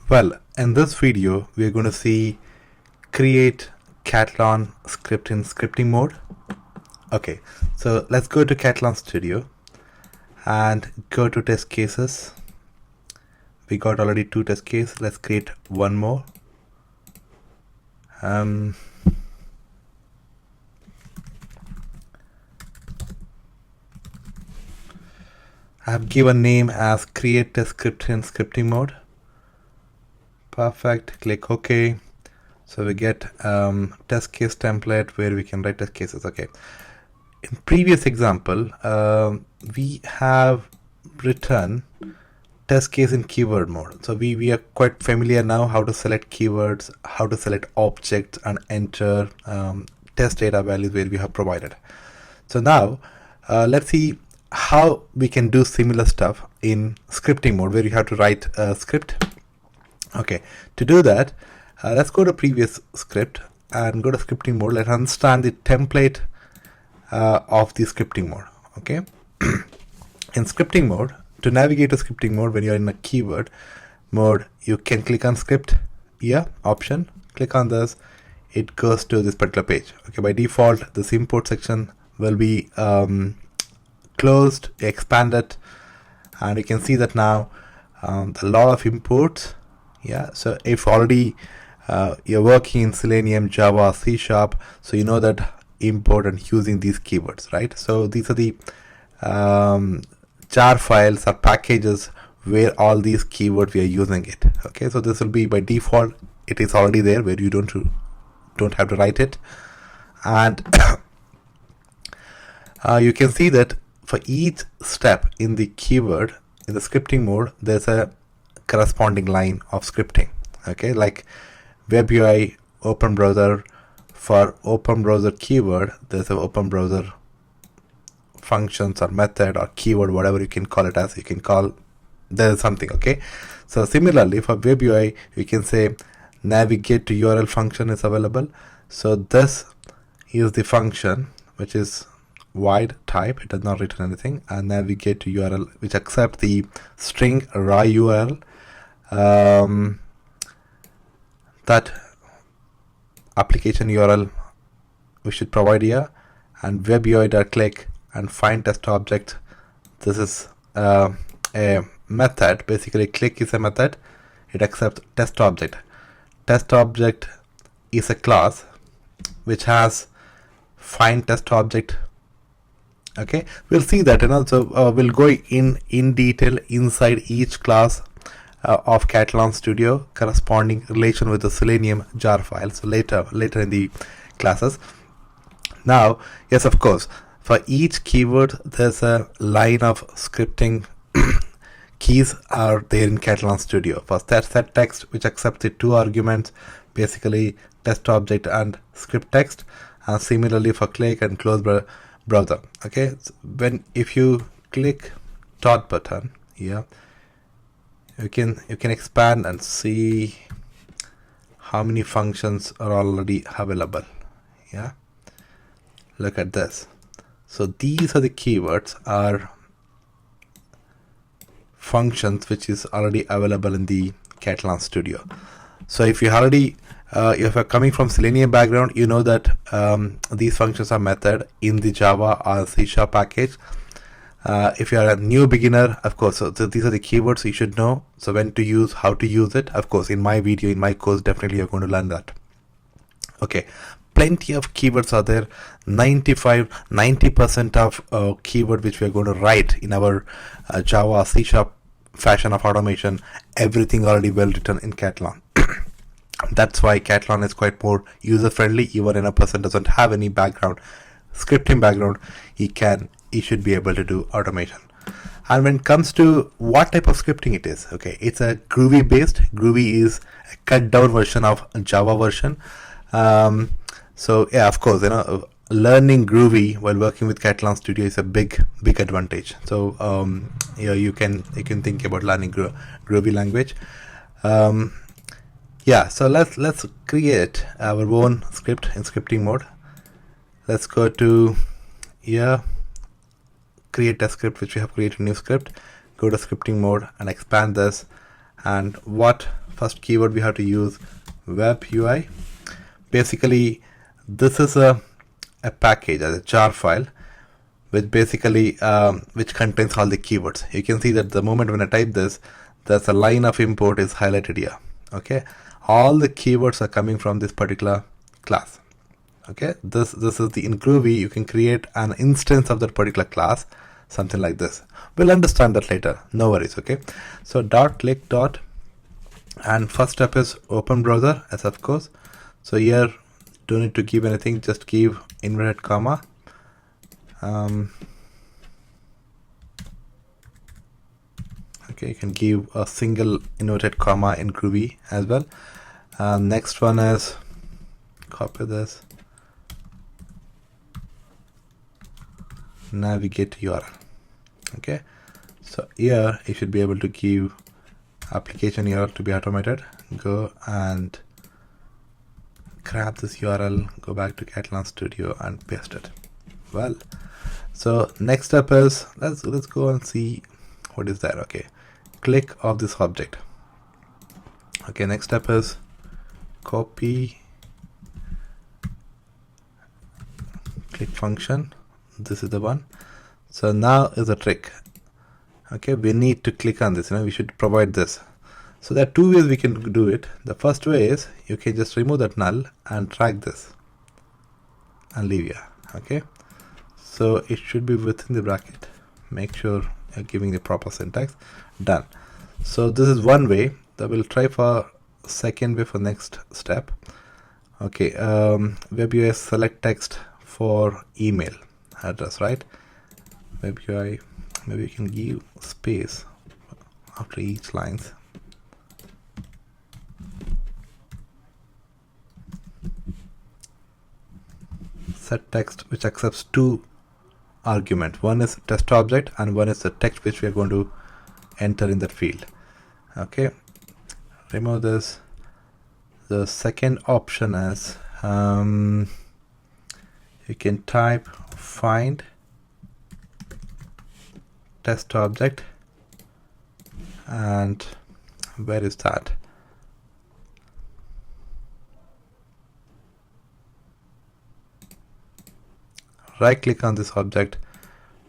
Well, in this video, we are going to see create Katalon script in scripting mode. Okay, so let's go to Katalon Studio and go to test cases. We got already 2 test cases. Let's create one more. I have given name as create test script in scripting mode. Perfect. Click OK. So we get test case template where we can write test cases. Okay. In previous example, we have written test case in keyword mode. So we are quite familiar now how to select keywords, how to select objects and enter test data values where we have provided. So now let's see how we can do similar stuff in scripting mode where you have to write a script. Okay, to do that, let's go to previous script and go to scripting mode. Let's understand the template of the scripting mode. Okay, in scripting mode, to navigate to scripting mode when you're in a keyword mode, you can click on script here option, click on this, it goes to this particular page. Okay, by default this import section will be closed, expanded, and you can see that now a lot of imports. Yeah, so if already you're working in Selenium, Java, C#, so you know that import and using these keywords, right? So these are the jar files or packages where all these keywords we are using it. Okay, so this will be by default, it is already there where you don't have to write it. And you can see that for each step in the keyword in the scripting mode, there's a corresponding line of scripting. Okay, like web UI open browser, for open browser keyword there's an open browser functions or method or keyword, whatever you can call it as, you can call there's something. Okay, so similarly for web UI you can say navigate to URL function is available. So this is the function which is void type, it does not return anything, and navigate to URL which accepts the string raw URL that application URL we should provide here, and web UI.click and find test object. This is a method. Basically click is a method, it accepts test object. Test object is a class which has find test object. Okay, we'll see that, and also we'll go in detail inside each class of Katalon Studio corresponding relation with the Selenium jar file. So later in the classes. Now, yes, of course, for each keyword there's a line of scripting keys are there in Katalon Studio. First, set text which accepts the 2 arguments, basically test object and script text, and similarly for click and close browser. Okay, so if you click dot button here, you can expand and see how many functions are already available. Yeah, look at this. So these are the keywords are functions which is already available in the Katalon Studio. So if you already if you're coming from Selenium background, you know that these functions are method in the Java or C# package. If you are a new beginner, of course, so these are the keywords you should know. So when to use, how to use it. Of course, in my video, in my course, definitely you're going to learn that. Okay, plenty of keywords are there. 90% of keyword which we are going to write in our Java, C# fashion of automation, everything already well written in Katalon. That's why Katalon is quite more user friendly. Even when a person doesn't have any background, scripting background, he should be able to do automation. And when it comes to what type of scripting it is, okay, it's a Groovy based. Groovy is a cut down version of Java version. So yeah, of course, learning Groovy while working with Katalon Studio is a big advantage. So yeah, you can think about learning Groovy language. Yeah, so let's create our own script in scripting mode. Let's go to here, create a script which we have created a new script. Go to scripting mode and expand this, and what first keyword we have to use web UI. Basically, this is a package, as a jar file, which basically which contains all the keywords. You can see that the moment when I type this, there's a line of import is highlighted here. Okay, all the keywords are coming from this particular class. Okay, this is in Groovy you can create an instance of that particular class, something like this. We'll understand that later, no worries. Okay, so click and first step is open browser, as of course. So here don't need to give anything, just give inverted comma. Okay, you can give a single inverted comma in Groovy as well. Next one is copy this, navigate to URL. Okay, so here you should be able to give application URL to be automated. Go and grab this URL, go back to Katalon Studio and paste it. Well, so next step is let's go and see what is there. Okay, click of this object. Okay, next step is copy, click function. This is the one. So now is a trick. Okay, we need to click on this. We should provide this. So there are two ways we can do it. The first way is you can just remove that null and drag this and leave here. Okay, so it should be within the bracket. Make sure you're giving the proper syntax. Done. So this is one way. That we'll try for second way for next step. Okay, web UI select text for email address, right? Web UI, maybe you can give space after each lines. Set text which accepts two arguments. One is test object and one is the text which we are going to enter in that field. Okay, remove this. The second option is you can type find test object, and where is that? Right click on this object,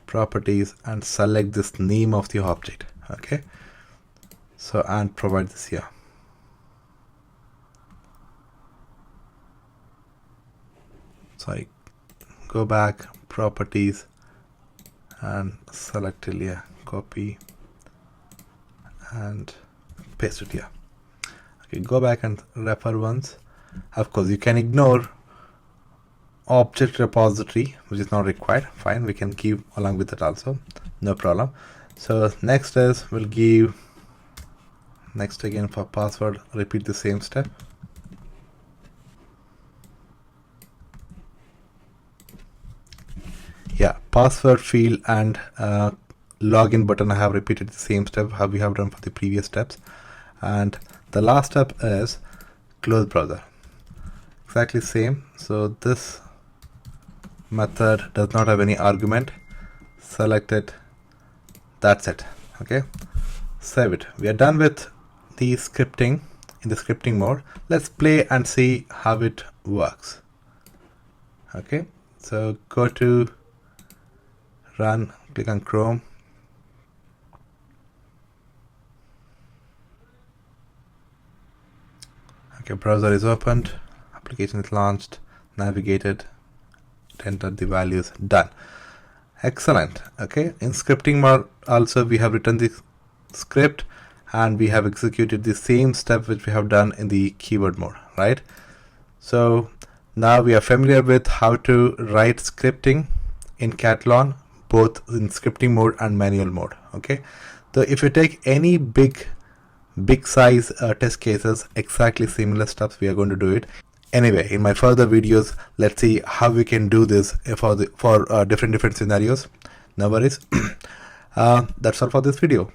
properties, and select this name of the object. Okay, so and provide this here. So I go back, properties, and select it here, copy and paste it here. Okay, go back and refer once. Of course you can ignore object repository which is not required. Fine, we can keep along with it also, no problem. So next is we'll give next again for password, repeat the same step. Yeah, password field and login button I have repeated the same step how we have done for the previous steps. And the last step is close browser, exactly same. So this method does not have any argument. Select it, that's it. Okay, save it. We are done with the scripting in the scripting mode. Let's play and see how it works. Okay, so go to run, click on Chrome. Okay, browser is opened, application is launched, navigated, enter the values, done. Excellent. Okay, in scripting mode also we have written the script and we have executed the same step which we have done in the keyword mode, right? So now we are familiar with how to write scripting in Katalon, both in scripting mode and manual mode. Okay, so if you take any big size test cases, exactly similar steps we are going to do it. Anyway, in my further videos, let's see how we can do this for different scenarios. No worries. That's all for this video.